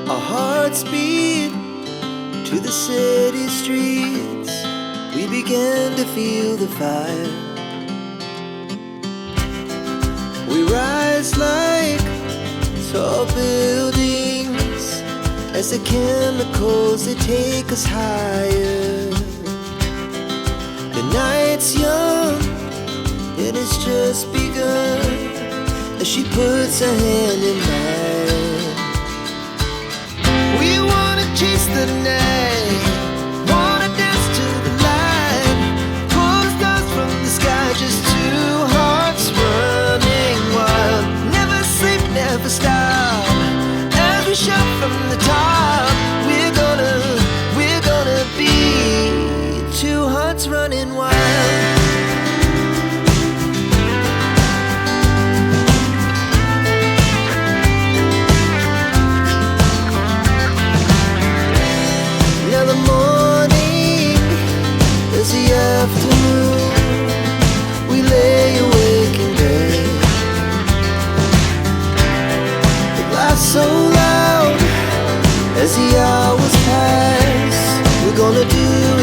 Our hearts beat to the city streets. We began to feel the fire. We rise like tall buildings as the chemicals, they take us higher. The night's young and it's just begun as she puts her hand in mine. We wanna chase the night, wanna dance to the light, pull the stars from the sky, just two hearts running wild. Never sleep, never stop, as we shout from the top. We're gonna be two hearts running wild. Now the morning is the afternoon. We lay awake in bed. The laughs so loud as the hours pass. We're gonna do